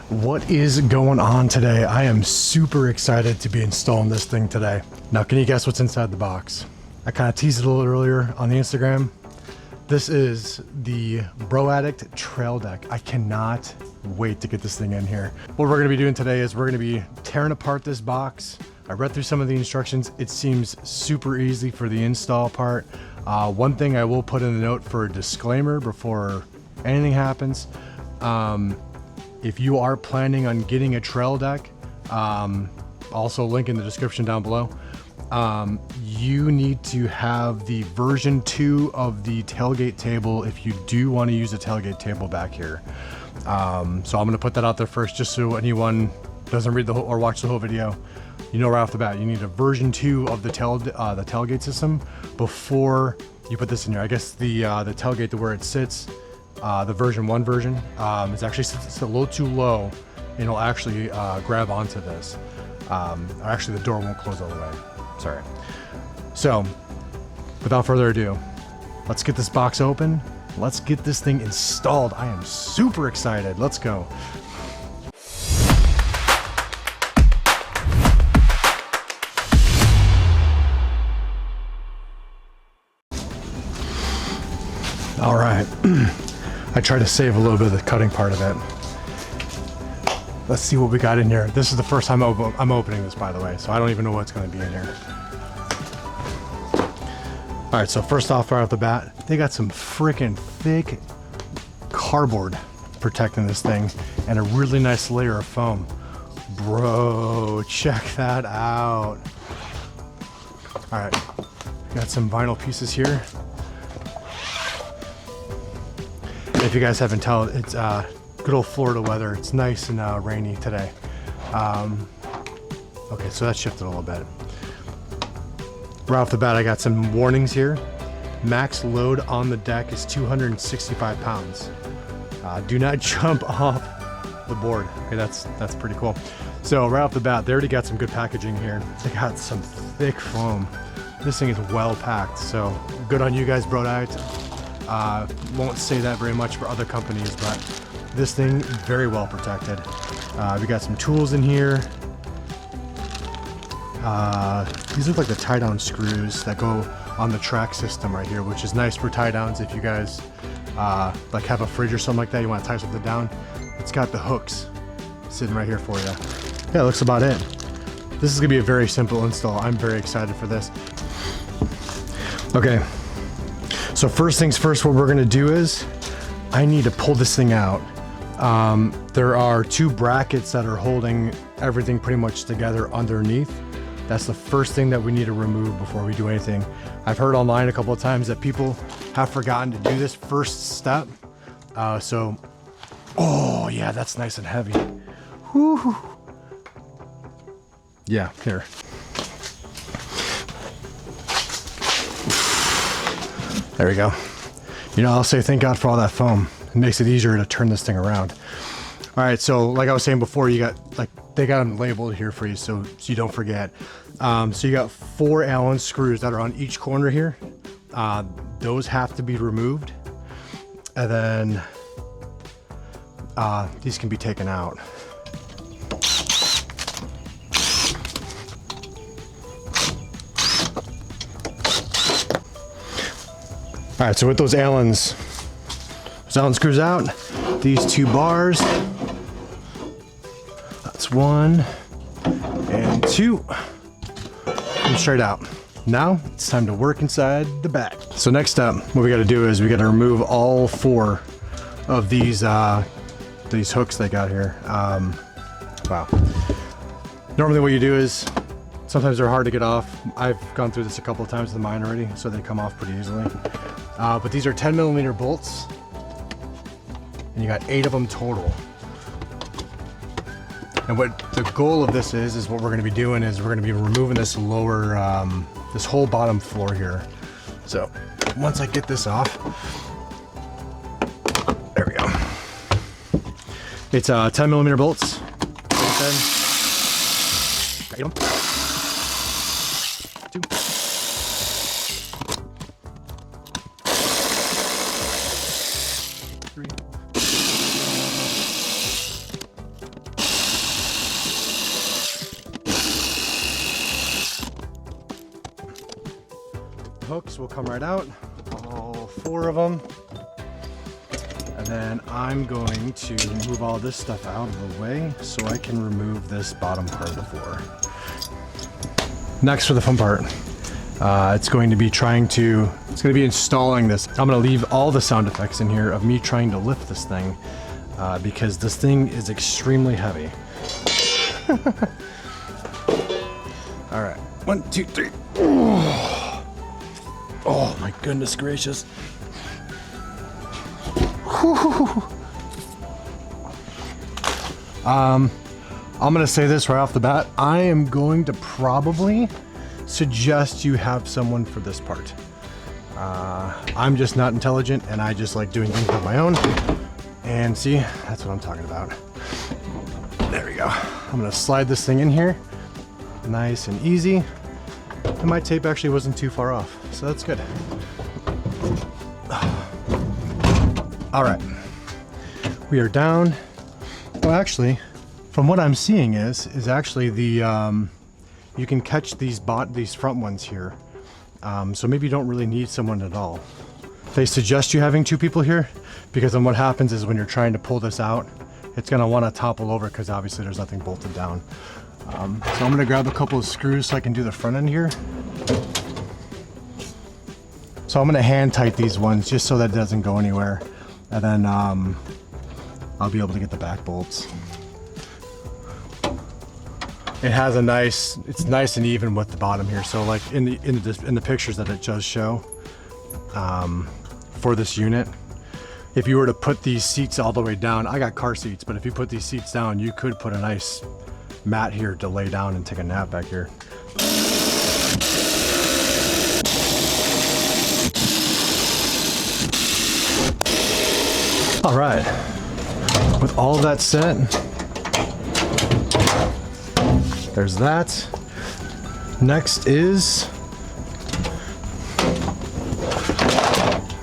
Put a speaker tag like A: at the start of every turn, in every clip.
A: What is going on today? I am super excited to be installing this thing today. Now, can you guess what's inside the box? I kind of teased it a little earlier on the Instagram. This is the Broaddict Traildeck. I cannot wait to get this thing in here. What we're gonna be doing today is we're gonna be tearing apart this box. I read through some of the instructions. It seems super easy for the install part. One thing I will put in the note for a disclaimer before anything happens. If you are planning on getting a trail deck, also link in the description down below, you need to have the version 2 of the tailgate table if you do want to use a tailgate table back here. So I'm going to put that out there first, just so anyone doesn't read the whole or watch the whole video, you know right off the bat, you need a version 2 of the tailgate system before you put this in here. I guess the tailgate to where it sits, the version 1 version is actually it's a little too low, and it'll actually grab onto this. Actually, the door won't close all the way. Sorry. So, without further ado, let's get this box open. Let's get this thing installed. I am super excited. Let's go. All right. I try to save a little bit of the cutting part of it. Let's see what we got in here. This is the first time I'm opening this, by the way, so I don't even know what's going to be in here. All right, so first off, right off the bat, they got some freaking thick cardboard protecting this thing and a really nice layer of foam. Bro, check that out. All right, got some vinyl pieces here. If you guys haven't told, it's good old Florida weather. It's nice and rainy today. Okay, so that shifted a little bit. Right off the bat, I got some warnings here. Max load on the deck is 265 pounds. Do not jump off the board. Okay, that's pretty cool. So right off the bat, they already got some good packaging here. They got some thick foam. This thing is well packed, so good on you guys, Broaddict. Won't say that very much for other companies, but this thing very well protected. We got some tools in here. These look like the tie down screws that go on the track system right here, which is nice for tie downs if you guys like have a fridge or something like that, you want to tie something down. It's got the hooks sitting right here for you. Yeah, that looks about it. This is gonna be a very simple install. I'm very excited for this. Okay. So first things first, what we're gonna do is I need to pull this thing out. There are 2 brackets that are holding everything pretty much together underneath. That's the first thing that we need to remove before we do anything. I've heard online a couple of times that people have forgotten to do this first step. Oh yeah, that's nice and heavy. Whew. Yeah, here. There we go. You know, I'll say thank God for all that foam. It makes it easier to turn this thing around. All right, so like I was saying before, you got they got them labeled here for you, so you don't forget. So you got 4 Allen screws that are on each corner here. Those have to be removed, and then these can be taken out. All right, so with those Allen screws out, these 2 bars, that's 1 and 2, and straight out. Now it's time to work inside the back. So next up, what we got to do is we got to remove all 4 of these hooks they got here. Wow. Normally what you do is, sometimes they're hard to get off. I've gone through this a couple of times with mine already, so they come off pretty easily. But these are 10mm bolts, and you got 8 of them total. And what the goal of this is what we're going to be doing is we're going to be removing this lower, this whole bottom floor here. So once I get this off, there we go. It's 10mm bolts. Got 8 of them. 2. 3. hooks will come right out, all 4 of them. And then I'm going to move all this stuff out of the way so I can remove this bottom part of the floor. Next for the fun part, it's going to be installing this. I'm going to leave all the sound effects in here of me trying to lift this thing because this thing is extremely heavy. All right, 1, 2, 3. Oh my goodness gracious. I'm gonna say this right off the bat. I am going to probably suggest you have someone for this part. I'm just not intelligent and I just like doing things on my own. And see, that's what I'm talking about. There we go. I'm gonna slide this thing in here. Nice and easy. And my tape actually wasn't too far off, so that's good. All right, we are down. Well, actually, from what I'm seeing is actually the you can catch these front ones here. So maybe you don't really need someone at all. They suggest you having 2 people here because then what happens is when you're trying to pull this out, it's gonna want to topple over because obviously there's nothing bolted down. So I'm gonna grab a couple of screws so I can do the front end here. So I'm gonna hand tight these ones just so that it doesn't go anywhere. And then I'll be able to get the back bolts. It has it's nice and even with the bottom here. So like in the pictures that it does show for this unit, if you were to put these seats all the way down, I got car seats, but if you put these seats down, you could put a nice mat here to lay down and take a nap back here. All right, with all that set, there's that. Next is,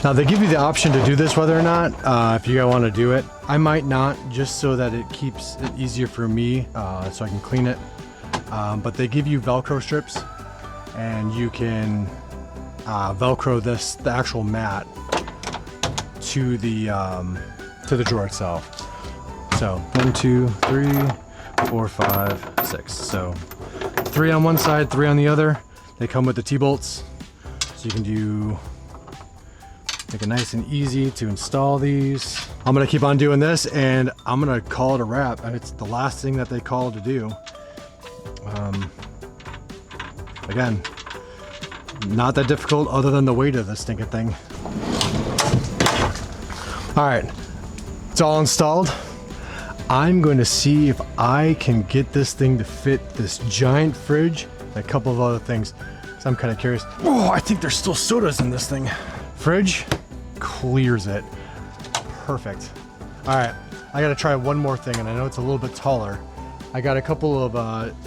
A: now they give you the option to do this whether or not, if you want to do it. I might not, just so that it keeps it easier for me, so I can clean it. But they give you Velcro strips, and you can Velcro the actual mat to the drawer itself. So 1, 2, 3, 4, 5, 6. So 3 on one side, 3 on the other. They come with the T-bolts, so you can make it nice and easy to install these. I'm gonna keep on doing this and I'm gonna call it a wrap. And it's the last thing that they call to do. Again, not that difficult other than the weight of this stinking thing. All right, it's all installed. I'm going to see if I can get this thing to fit this giant fridge and a couple of other things. So I'm kind of curious. Oh, I think there's still sodas in this thing. Fridge clears it. Perfect. All right, I gotta try one more thing, and I know it's a little bit taller. I got a couple of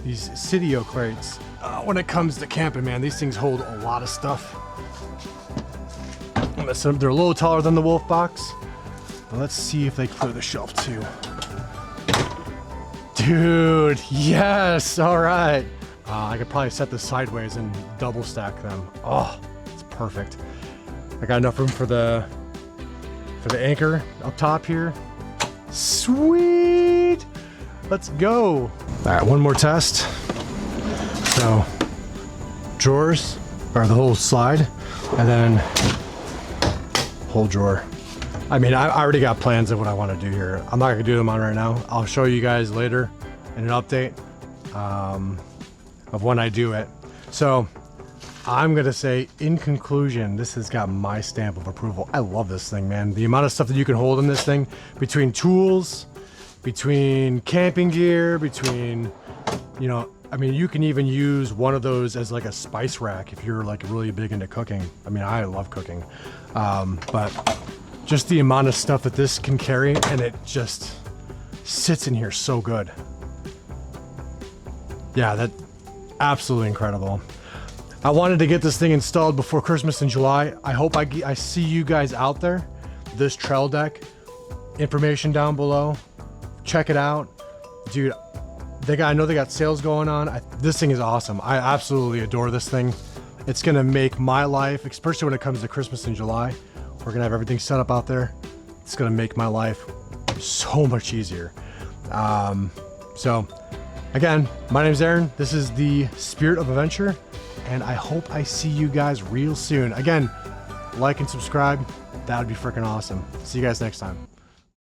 A: these Sitio crates. When it comes to camping, man, these things hold a lot of stuff. They're a little taller than the Wolf box. But let's see if they clear the shelf too. Dude, yes, all right. I could probably set this sideways and double stack them. Oh, it's perfect. I got enough room for the anchor up top here. Sweet, let's go. All right, one more test. So drawers, or the whole slide, and then whole drawer. I mean, I already got plans of what I want to do here. I'm not gonna do them on right now. I'll show you guys later in an update of when I do it. So I'm gonna say, in conclusion, this has got my stamp of approval. I love this thing, man. The amount of stuff that you can hold in this thing, between tools, between camping gear, between, you know, I mean, you can even use one of those as like a spice rack if you're like really big into cooking. I mean, I love cooking, but just the amount of stuff that this can carry, and it just sits in here so good. Yeah, that absolutely incredible. I wanted to get this thing installed before Christmas in July. I hope I see you guys out there. This TrailDeck, information down below. Check it out. Dude, I know they got sales going on. This thing is awesome. I absolutely adore this thing. It's gonna make my life, especially when it comes to Christmas in July, we're gonna have everything set up out there. It's gonna make my life so much easier. So again, my name's Aaron. This is the Spirit of Adventure, and I hope I see you guys real soon. Again, like and subscribe. That would be freaking awesome. See you guys next time.